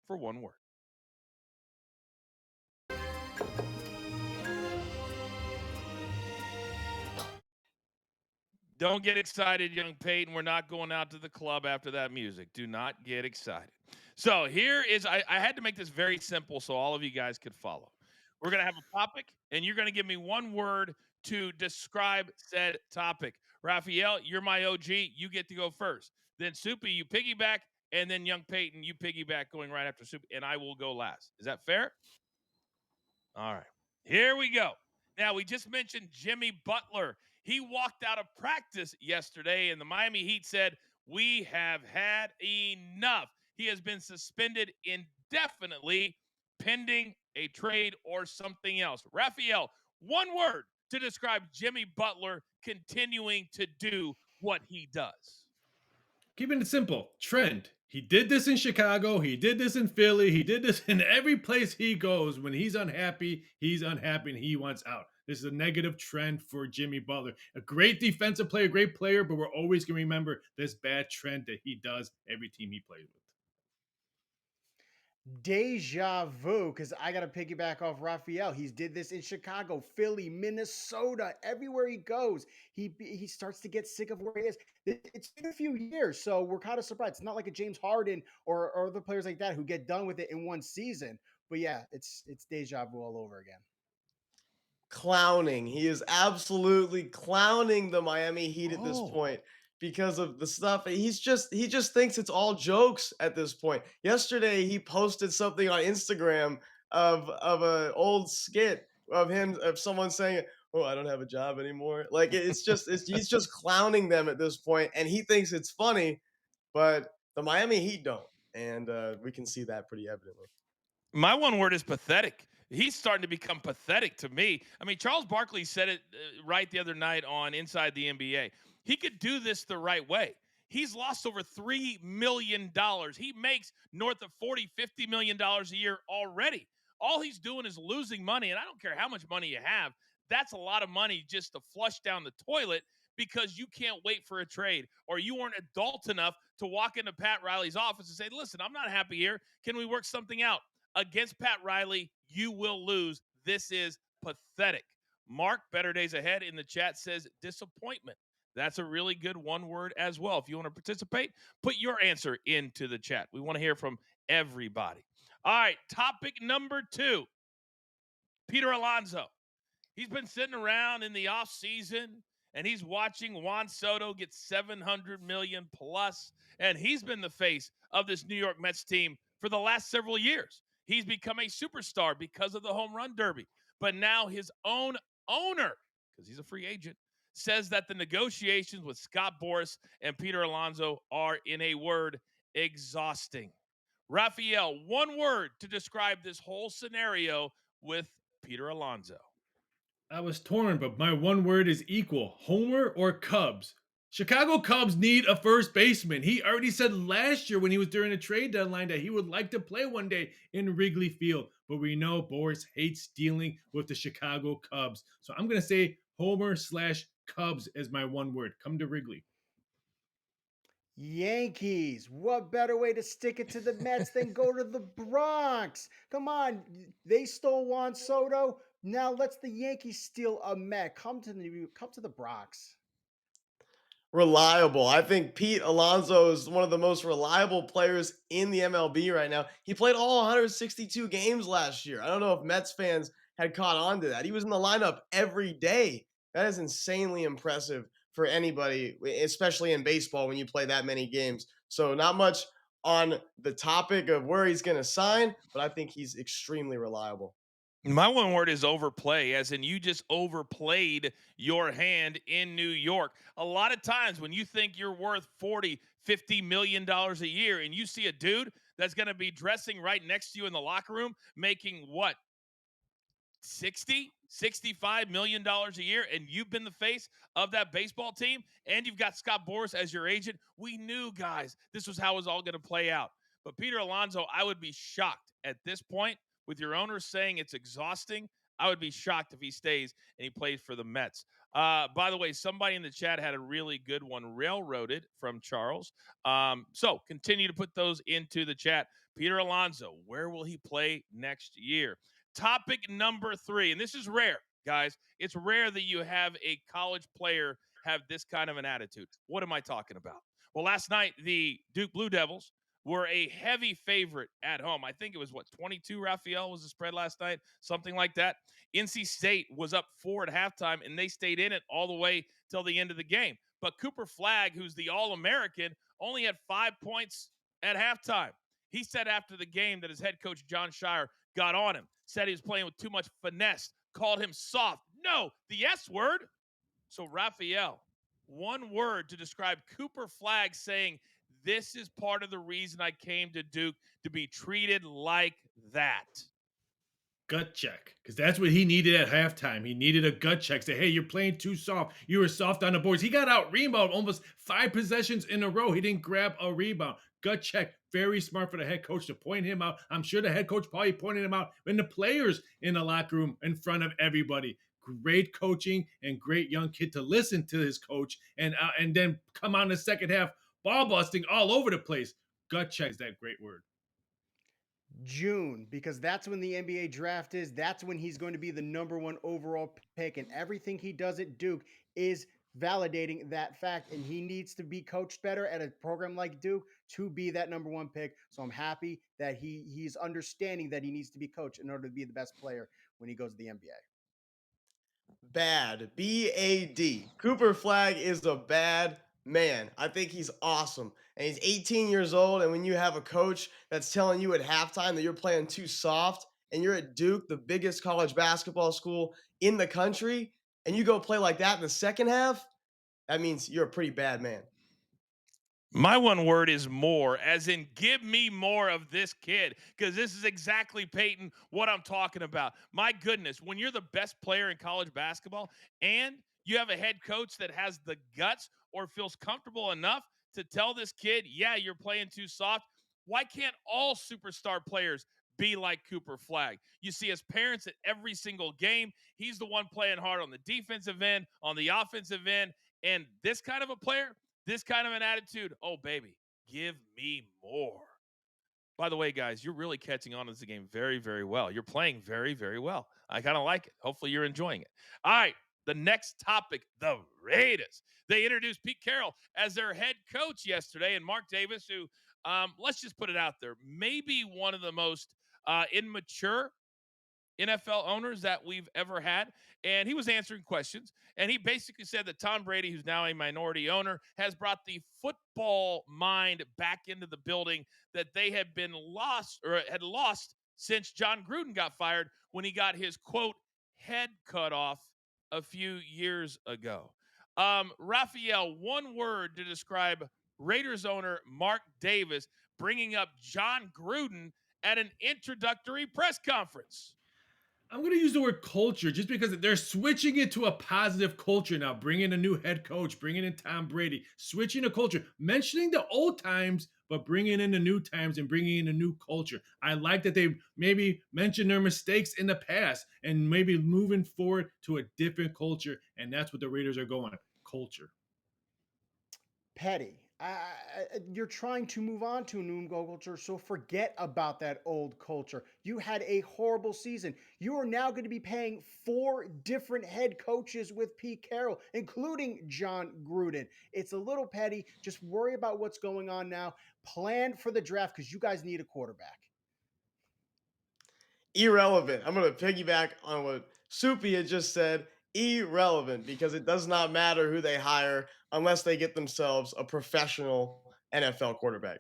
for one word. Don't get excited, young Peyton. We're not going out to the club after that music. Do not get excited. So here is, I had to make this very simple so all of you guys could follow. We're going to have a topic, and you're going to give me one word to describe said topic. Rafael, you're my OG. You get to go first. Then Soupy, you piggyback, and then young Peyton, you piggyback going right after Soupy, and I will go last. Is that fair? All right. Here we go. Now, we just mentioned Jimmy Butler. He walked out of practice yesterday, and the Miami Heat said, "We have had enough." He has been suspended indefinitely, pending a trade or something else. Rafael, one word to describe Jimmy Butler continuing to do what he does. Keeping it simple, trend. He did this in Chicago. He did this in Philly. He did this in every place he goes. When he's unhappy and he wants out. This is a negative trend for Jimmy Butler. A great defensive player, great player, but we're always going to remember this bad trend that he does every team he plays with. Deja vu, because I got to piggyback off Rafael. He's did this in Chicago, Philly, Minnesota, everywhere he goes. He starts to get sick of where he is. It's been a few years, so we're kind of surprised. It's not like a James Harden or other players like that who get done with it in one season. But yeah, it's deja vu all over again. Clowning. He is absolutely clowning the Miami Heat at this point because of the stuff. He just thinks it's all jokes at this point. Yesterday he posted something on Instagram of a old skit of someone saying, "Oh, I don't have a job anymore." Like he's just clowning them at this point, and he thinks it's funny, but the Miami Heat don't, and we can see that pretty evidently. My one word is pathetic. He's starting to become pathetic to me. I mean, Charles Barkley said it right the other night on Inside the NBA. He could do this the right way. He's lost over $3 million. He makes north of $40, $50 million a year already. All he's doing is losing money. And I don't care how much money you have, that's a lot of money just to flush down the toilet because you can't wait for a trade or you weren't adult enough to walk into Pat Riley's office and say, listen, I'm not happy here. Can we work something out? Against Pat Riley, you will lose. This is pathetic. Mark, better days ahead in the chat says disappointment. That's a really good one word as well. If you want to participate, put your answer into the chat. We want to hear from everybody. All right, topic number 2, Peter Alonso. He's been sitting around in the offseason and he's watching Juan Soto get 700 million plus, and he's been the face of this New York Mets team for the last several years. He's become a superstar because of the home run derby. But now his own owner, because he's a free agent, says that the negotiations with Scott Boras and Peter Alonso are, in a word, exhausting. Rafael, one word to describe this whole scenario with Peter Alonso. I was torn, but my one word is equal. Homer or Cubs? Chicago Cubs need a first baseman. He already said last year when he was during the trade deadline that he would like to play one day in Wrigley Field. But we know Boris hates dealing with the Chicago Cubs. So I'm going to say Homer/Cubs as my one word. Come to Wrigley. Yankees. What better way to stick it to the Mets than go to the Bronx? Come on. They stole Juan Soto. Now let's the Yankees steal a Met. Come to the Bronx. Reliable. I think Pete Alonso is one of the most reliable players in the MLB right now. He played all 162 games last year. I don't know if Mets fans had caught on to that. He was in the lineup every day. That is insanely impressive for anybody, especially in baseball when you play that many games. So not much on the topic of where he's going to sign, but I think he's extremely reliable. My one word is overplay, as in you just overplayed your hand in New York. A lot of times when you think you're worth 40, $50 million a year and you see a dude that's going to be dressing right next to you in the locker room making what, 60, $65 million a year, and you've been the face of that baseball team, and you've got Scott Boras as your agent. We knew, guys, this was how it was all going to play out. But Peter Alonso, I would be shocked at this point with your owner saying it's exhausting. I would be shocked if he stays and he plays for the Mets. By the way, somebody in the chat had a really good one railroaded from Charles. So continue to put those into the chat. Peter Alonso, where will he play next year? Topic number 3, and this is rare, guys. It's rare that you have a college player have this kind of an attitude. What am I talking about? Well, last night, the Duke Blue Devils were a heavy favorite at home. I think it was 22, Rafael, was the spread last night, something like that. NC State was up 4 at halftime, and they stayed in it all the way till the end of the game. But Cooper Flagg, who's the All-American, only had 5 points at halftime. He said after the game that his head coach, John Shire, got on him, said he was playing with too much finesse, called him soft. No, the S word. So, Rafael, one word to describe Cooper Flagg saying, this is part of the reason I came to Duke, to be treated like that. Gut check, because that's what he needed at halftime. He needed a gut check. Say, hey, you're playing too soft. You were soft on the boards. He got out rebound almost 5 possessions in a row. He didn't grab a rebound. Gut check. Very smart for the head coach to point him out. I'm sure the head coach probably pointed him out when the players in the locker room in front of everybody. Great coaching and great young kid to listen to his coach and then come on the second half ball busting all over the place. Gut check is that great word. June, because that's when the NBA draft is. That's when he's going to be the number 1 overall pick. And everything he does at Duke is validating that fact. And he needs to be coached better at a program like Duke to be that number 1 pick. So I'm happy that he's understanding that he needs to be coached in order to be the best player when he goes to the NBA. Bad. B-A-D. Cooper Flagg is a bad Man, I think he's awesome. And he's 18 years old. And when you have a coach that's telling you at halftime that you're playing too soft and you're at Duke, the biggest college basketball school in the country, and you go play like that in the second half, that means you're a pretty bad man. My one word is more, as in give me more of this kid, because this is exactly, Peyton, what I'm talking about. My goodness, when you're the best player in college basketball and you have a head coach that has the guts or feels comfortable enough to tell this kid, yeah, you're playing too soft, why can't all superstar players be like Cooper Flag? You see his parents at every single game. He's the one playing hard on the defensive end, on the offensive end, and this kind of a player, this kind of an attitude, oh, baby, give me more. By the way, guys, you're really catching on to this game very, very well. You're playing very, very well. I kind of like it. Hopefully, you're enjoying it. All right, the next topic, the Raiders. They introduced Pete Carroll as their head coach yesterday, and Mark Davis, who, let's just put it out there, maybe one of the most immature NFL owners that we've ever had. And he was answering questions. And he basically said that Tom Brady, who's now a minority owner, has brought the football mind back into the building that they had been lost or had lost since John Gruden got fired when he got his quote head cut off a few years ago. Rafael, one word to describe Raiders owner Mark Davis bringing up John Gruden at an introductory press conference. I'm going to use the word culture just because they're switching it to a positive culture now, bringing a new head coach, bringing in Tom Brady, switching a culture, mentioning the old times, but bringing in the new times and bringing in a new culture. I like that they maybe mentioned their mistakes in the past and maybe moving forward to a different culture. And that's what the Raiders are going, culture. Petty. You're trying to move on to a new culture, so forget about that old culture. You had a horrible season. You are now going to be paying 4 different head coaches with Pete Carroll, including John Gruden. It's a little petty. Just worry about what's going on now. Plan for the draft because you guys need a quarterback. Irrelevant. I'm going to piggyback on what Soupy had just said. Irrelevant because it does not matter who they hire unless they get themselves a professional NFL quarterback.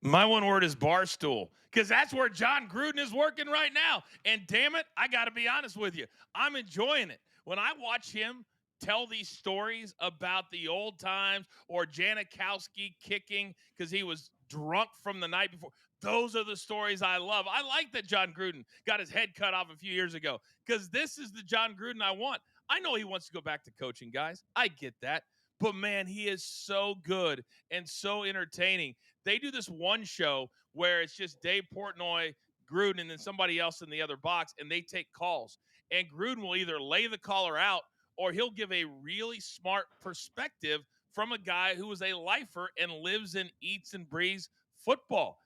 My one word is barstool, because that's where John Gruden is working right now. And damn it, I got to be honest with you, I'm enjoying it. When I watch him tell these stories about the old times or Janikowski kicking because he was drunk from the night before, those are the stories I love. I like that John Gruden got his head cut off a few years ago because this is the John Gruden I want. I know he wants to go back to coaching, guys. I get that. But man, he is so good and so entertaining. They do this one show where it's just Dave Portnoy, Gruden, and then somebody else in the other box, and they take calls. And Gruden will either lay the caller out or he'll give a really smart perspective from a guy who is a lifer and lives and eats and breathes football.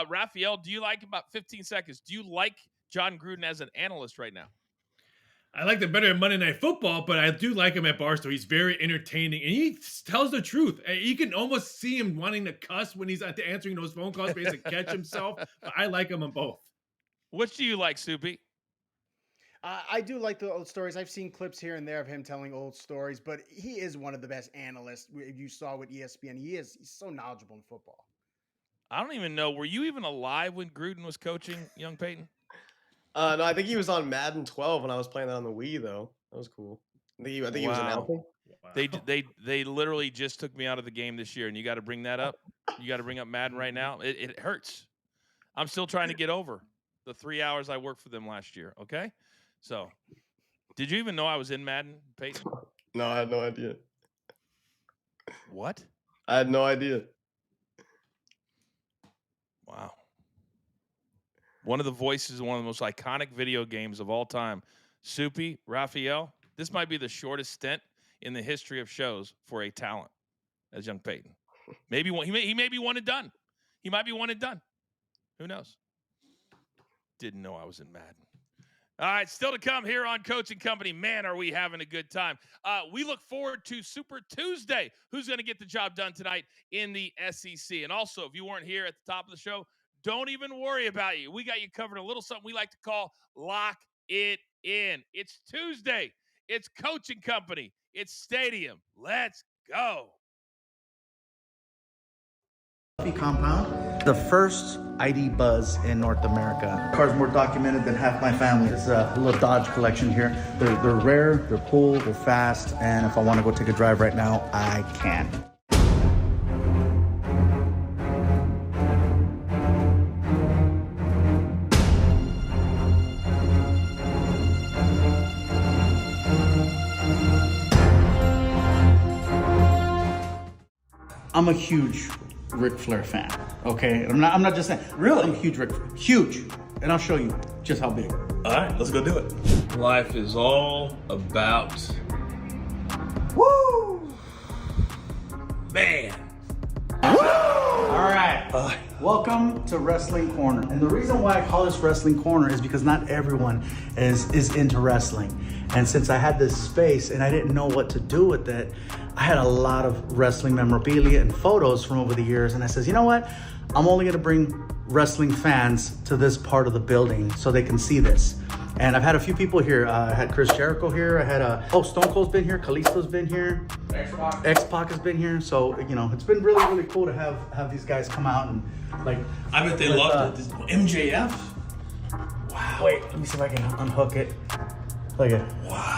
Rafael, do you like, about 15 seconds, do you like John Gruden as an analyst right now? I like the better at Monday Night Football, but I do like him at Barstool. He's very entertaining, and he tells the truth. You can almost see him wanting to cuss when he's answering those phone calls, but he has to catch himself. But I like him on both. Which do you like, Soupy? I do like the old stories. I've seen clips here and there of him telling old stories, but he is one of the best analysts you saw with ESPN. He's so knowledgeable in football. I don't even know. Were you even alive when Gruden was coaching, young Peyton? No, I think he was on Madden 12 when I was playing that on the Wii, though. That was cool. I think he was announcing. Wow. They literally just took me out of the game this year, and you got to bring that up. You got to bring up Madden right now. It hurts. I'm still trying to get over the 3 hours I worked for them last year. Okay, so did you even know I was in Madden, Peyton? No, I had no idea. What? I had no idea. Wow. One of the voices of one of the most iconic video games of all time. Soupy, Rafael, this might be the shortest stint in the history of shows for a talent as young Peyton. Maybe he may be one and done. He might be one and done. Who knows? Didn't know I was in Madden. All right, still to come here on Coaching Company. Man, are we having a good time. We look forward to Super Tuesday. Who's going to get the job done tonight in the SEC? And also, if you weren't here at the top of the show, don't even worry about you. We got you covered a little something we like to call Lock It In. It's Tuesday. It's Coaching Company. It's Stadium. Let's go. Compound, the first ID buzz in North America. Car's more documented than half my family. This is a little Dodge collection here. They're rare, they're cool, they're fast, and if I want to go take a drive right now, I can. I'm a huge Ric Flair fan, okay? I'm not just saying. Really? I'm a huge. And I'll show you just how big. All right, let's go do it. Life is all about... Woo! Man. All right. Welcome to Wrestling Corner. And the reason why I call this Wrestling Corner is because not everyone is into wrestling. And since I had this space and I didn't know what to do with it, I had a lot of wrestling memorabilia and photos from over the years. And I says, you know what? I'm only gonna bring wrestling fans to this part of the building so they can see this. And I've had a few people here. I had Chris Jericho here. I had Stone Cold's been here. Kalisto's been here. X-Pac has been here. So, you know, it's been really, really cool to have these guys come out and like. I bet they loved it. MJF? Wow. Wait, let me see if I can unhook it. Look at it. Wow.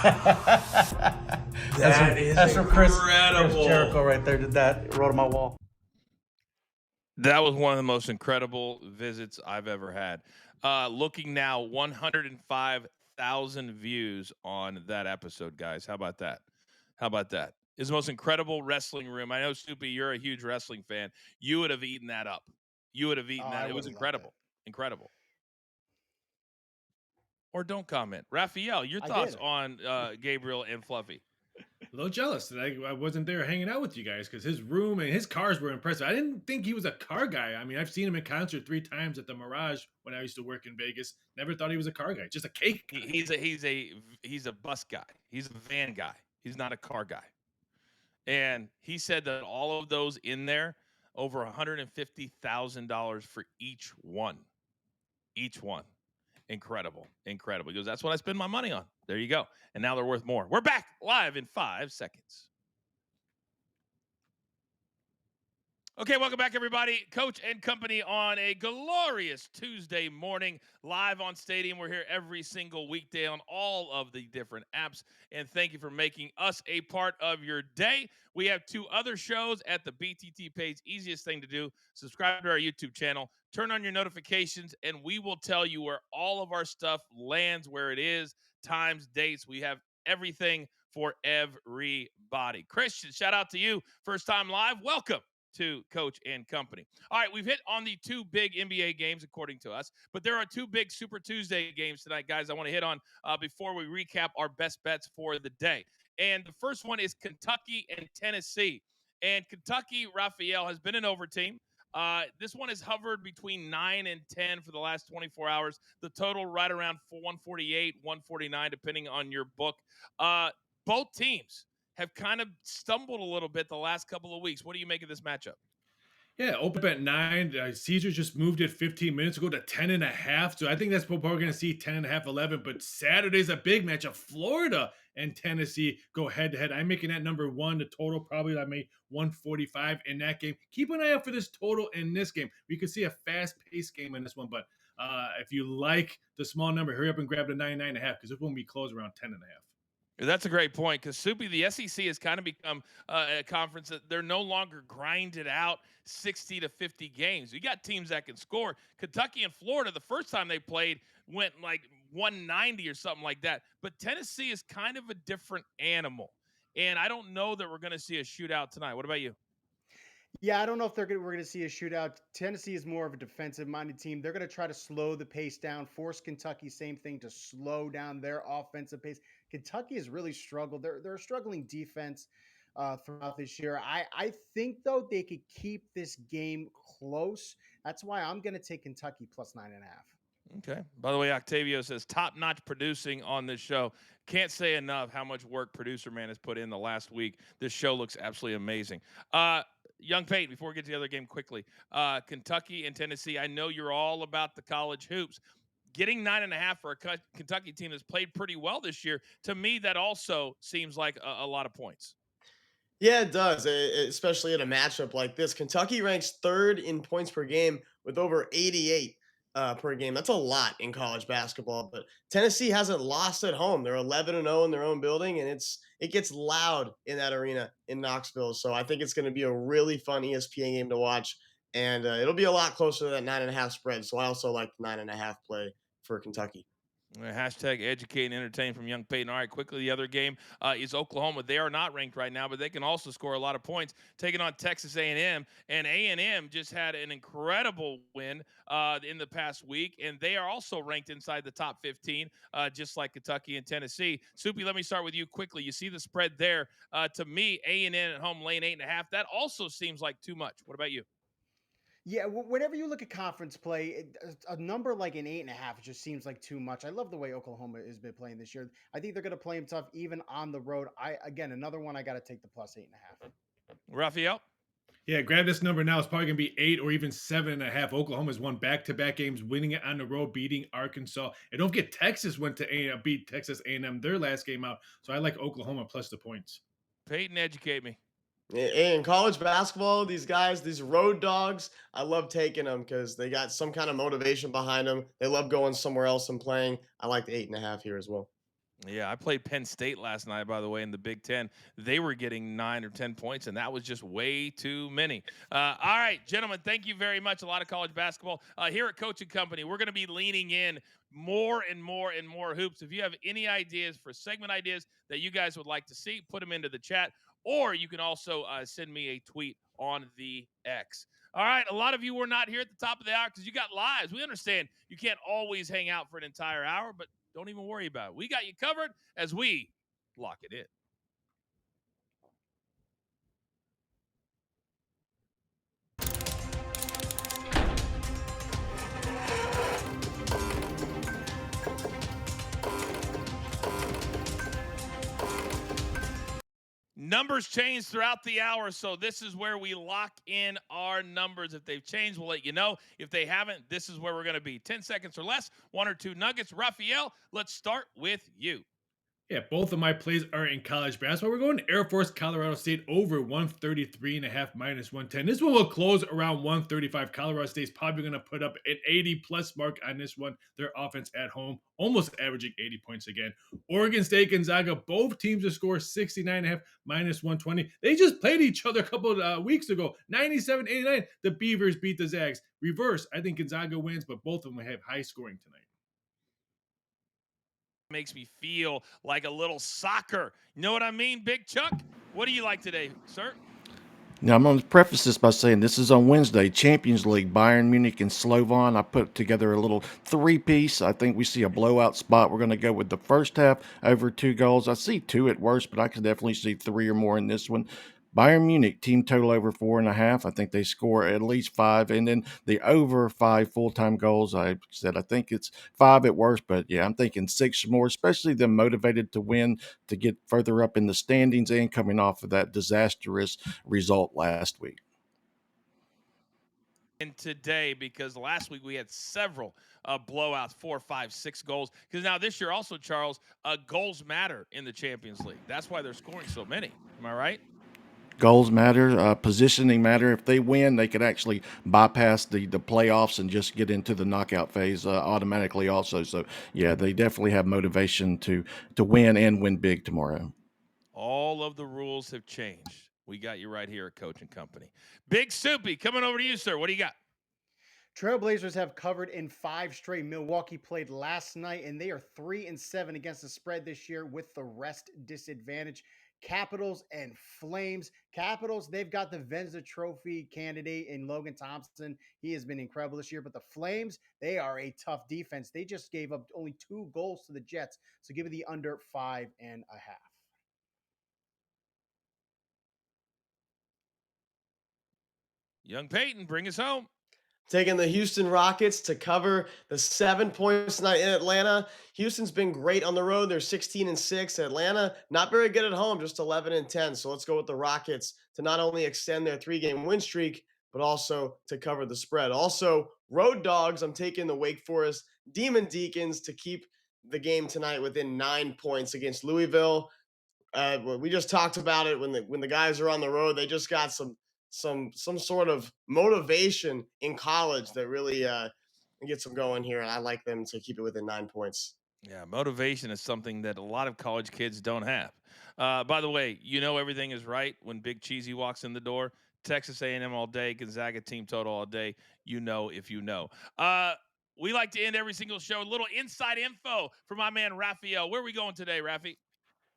That's from Chris incredible. Jericho right there. Did that. Wrote on my wall. That was one of the most incredible visits I've ever had. Looking now, 105,000 views on that episode, guys. How about that? It's the most incredible wrestling room. I know, Soupy, you're a huge wrestling fan. You would have eaten that up. It was incredible. Incredible. Or don't comment. Rafael, your thoughts on Gabriel and Fluffy? A little jealous that I wasn't there hanging out with you guys because his room and his cars were impressive. I didn't think he was a car guy. I mean, I've seen him in concert 3 times at the Mirage when I used to work in Vegas. Never thought he was a car guy, just a cake guy. He's a bus guy. He's a van guy. He's not a car guy. And he said that all of those in there, over $150,000 for each one. Incredible. He goes, that's what I spend my money on. There you go. And now they're worth more. We're back live in 5 seconds. Okay, welcome back, everybody. Coach and company on a glorious Tuesday morning, live on Stadium. We're here every single weekday on all of the different apps, and thank you for making us a part of your day. We have 2 other shows at the BTT page. Easiest thing to do, subscribe to our YouTube channel, turn on your notifications, and we will tell you where all of our stuff lands, where it is, times, dates. We have everything for everybody. Christian, shout out to you. First time live, welcome to Coach and Company. All right, we've hit on the 2 big NBA games, according to us, but there are 2 big Super Tuesday games tonight, guys, I want to hit on before we recap our best bets for the day. And the first one is Kentucky and Tennessee. And Kentucky, Rafael, has been an over team. This one has hovered between 9 and 10 for the last 24 hours. The total right around 148, 149, depending on your book. Both teams have kind of stumbled a little bit the last couple of weeks. What do you make of this matchup? Yeah, open at 9. Caesar just moved it 15 minutes ago to 10.5. So I think that's what we're going to see, 10.5, 11. But Saturday's a big matchup. Florida and Tennessee go head-to-head. I'm making that number 1. The total probably I made 145 in that game. Keep an eye out for this total in this game. We could see a fast-paced game in this one. But if you like the small number, hurry up and grab the 9.5 because it won't be closed around 10.5. That's a great point because, Soupy, the SEC has kind of become a conference that they're no longer grinded out 60 to 50 games. You got teams that can score. Kentucky and Florida, the first time they played, went like 190 or something like that. But Tennessee is kind of a different animal. And I don't know that we're going to see a shootout tonight. What about you? Yeah, I don't know if we're going to see a shootout. Tennessee is more of a defensive-minded team. They're going to try to slow the pace down, force Kentucky, same thing, to slow down their offensive pace. Kentucky has really struggled. They're a struggling defense throughout this year. I think, though, they could keep this game close. That's why I'm going to take Kentucky plus 9.5. Okay. By the way, Octavio says top-notch producing on this show. Can't say enough how much work Producer Man has put in the last week. This show looks absolutely amazing. Young Peyton, before we get to the other game quickly, Kentucky and Tennessee, I know you're all about the college hoops. Getting 9.5 for a Kentucky team that's played pretty well this year, to me, that also seems like a lot of points. Yeah, it does, especially in a matchup like this. Kentucky ranks third in points per game with over 88 per game. That's a lot in college basketball. But Tennessee hasn't lost at home. They're 11-0 in their own building, and it gets loud in that arena in Knoxville. So I think it's going to be a really fun ESPN game to watch, and it'll be a lot closer to that 9.5 spread. So I also like the 9.5 play for Kentucky. Hashtag educate and entertain from young Peyton. All right, quickly, the other game is Oklahoma. They are not ranked right now, but they can also score a lot of points, taking on Texas A&M. And A&M just had an incredible win in the past week, and they are also ranked inside the top 15, just like Kentucky and Tennessee. Soupy, let me start with you quickly. You see the spread there. To me, A&M at home laying 8.5. That also seems like too much. What about you? Yeah, whenever you look at conference play, a number like an 8.5 just seems like too much. I love the way Oklahoma has been playing this year. I think they're going to play them tough even on the road. Again, another one I got to take the plus 8.5. Rafael? Yeah, grab this number now. It's probably going to be 8 or even 7.5. Oklahoma's won back-to-back games, winning it on the road, beating Arkansas. And don't get Texas went to beat Texas A&M their last game out. So I like Oklahoma plus the points. Peyton, educate me. In college basketball, these guys, these road dogs, I love taking them because they got some kind of motivation behind them. They love going somewhere else and playing. I like the 8.5 here as well. Yeah, I played Penn State last night, by the way, in the Big Ten. They were getting 9 or 10 points, and that was just way too many. All right, gentlemen, thank you very much. A lot of college basketball. Here at Coaching Company, we're going to be leaning in more and more and more hoops. If you have any ideas for segment ideas that you guys would like to see, put them into the chat, or you can also send me a tweet on the X. All right, a lot of you were not here at the top of the hour because you got lives. We understand you can't always hang out for an entire hour, but don't even worry about it. We got you covered as we lock it in. Numbers change throughout the hour, so this is where we lock in our numbers. If they've changed, we'll let you know. If they haven't, this is where we're going to be. 10 seconds or less, one or two nuggets. Rafael, let's start with you. Yeah, both of my plays are in college basketball. We're going Air Force, Colorado State over 133.5 minus 110. This one will close around 135. Colorado State's probably going to put up an 80 plus mark on this one. Their offense at home, almost averaging 80 points again. Oregon State, Gonzaga, both teams to score 69.5 minus 120. They just played each other a couple of weeks ago, 97-89. The Beavers beat the Zags. Reverse, I think Gonzaga wins, but both of them have high scoring tonight. Makes me feel like a little soccer. You know what I mean, Big Chuck? What do you like today, sir? Now, I'm going to preface this by saying this is on Wednesday, Champions League, Bayern Munich and Slovan. I put together a little three-piece. I think we see a blowout spot. We're going to go with the first half over 2 goals. I see 2 at worst, but I could definitely see 3 or more in this one. Bayern Munich, team total over 4.5. I think they score at least 5. And then the over 5 full-time goals, I said I think it's 5 at worst. But, yeah, I'm thinking 6 or more, especially them motivated to win, to get further up in the standings and coming off of that disastrous result last week. And today, because last week we had several blowouts, 4, 5, 6 goals. Because now this year also, Charles, goals matter in the Champions League. That's why they're scoring so many. Am I right? Goals matter, positioning matter. If they win, they could actually bypass the playoffs and just get into the knockout phase automatically also. So, yeah, they definitely have motivation to win and win big tomorrow. All of the rules have changed. We got you right here at Coaching Company. Big Soupy, coming over to you, sir. What do you got? Trailblazers have covered in 5 straight. Milwaukee played last night, and they are 3-7 against the spread this year with the rest disadvantage. Capitals and Flames. Capitals, they've got the Vezina Trophy candidate in Logan Thompson. He has been incredible this year. But the Flames, they are a tough defense. They just gave up only 2 goals to the Jets. So give it the under 5.5. Young Peyton, bring us home. Taking the Houston Rockets to cover the 7 points tonight in Atlanta. Houston's been great on the road. They're 16-6. Atlanta, not very good at home, just 11-10. So let's go with the Rockets to not only extend their 3-game win streak, but also to cover the spread. Also, road dogs, I'm taking the Wake Forest Demon Deacons to keep the game tonight within 9 points against Louisville. we just talked about it when the guys are on the road. They just got some sort of motivation in college that really gets them going here. And I like them to keep it within 9 points. Yeah, motivation is something that a lot of college kids don't have. By the way, everything is right when Big Cheesy walks in the door. Texas A&M all day, Gonzaga team total all day. You know if you know. We like to end every single show with a little inside info from my man Rafael. Where are we going today, Rafi?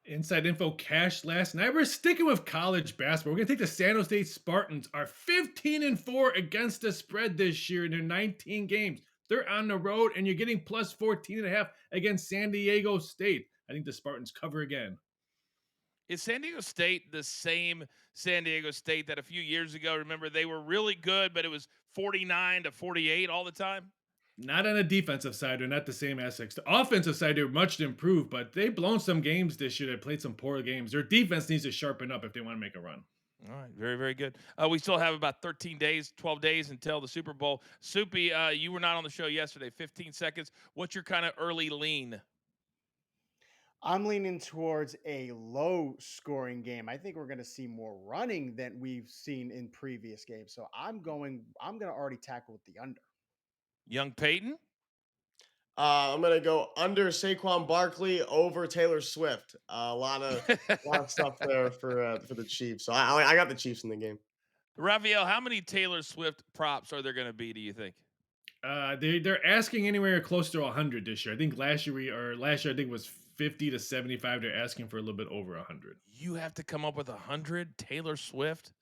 Inside info cash last night. We're sticking with college basketball. We're going to take the San Jose Spartans, are 15-4 against the spread this year in their 19 games. They're on the road, and you're getting plus 14.5 against San Diego State. I think the Spartans cover again. Is San Diego State the same San Diego State that a few years ago, remember, they were really good, but it was 49-48 all the time? Not on the defensive side. They're not the same as the offensive side. They're much improved, but they've blown some games this year. They played some poor games. Their defense needs to sharpen up if they want to make a run. All right, very, very good. We still have about 13 days, 12 days until the Super Bowl. Soupy, you were not on the show yesterday. 15 seconds. What's your kind of early lean? I'm leaning towards a low scoring game. I think we're going to see more running than we've seen in previous games. So I'm going to already tackle with the under. Young Peyton? I'm gonna go under Saquon Barkley over Taylor Swift. A lot of stuff there for the Chiefs. So I got the Chiefs in the game. Rafael, how many Taylor Swift props are there going to be, do you think? They're asking anywhere close to 100 this year. I think last year I think it was 50 to 75. They're asking for a little bit over 100. You have to come up with 100 Taylor Swift?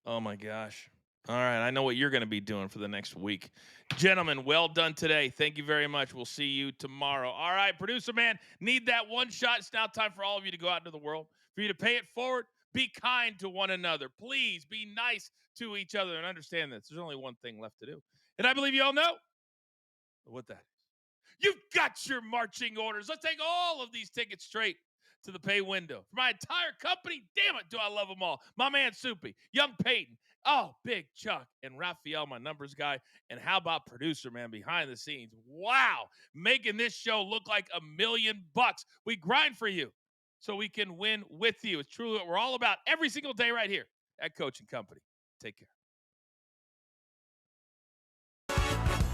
Oh my gosh. All right, I know what you're going to be doing for the next week. Gentlemen, well done today. Thank you very much. We'll see you tomorrow. All right, producer man, need that one shot. It's now time for all of you to go out into the world, for you to pay it forward. Be kind to one another. Please be nice to each other and understand this. There's only one thing left to do. And I believe you all know what that is. You've got your marching orders. Let's take all of these tickets straight to the pay window. For my entire company, damn it, do I love them all. My man Soupy, Young Peyton, Big Chuck, and Rafael, my numbers guy. And how about producer, man, behind the scenes? Wow, making this show look like $1 million. We grind for you so we can win with you. It's truly what we're all about every single day right here at Coaching Company. Take care.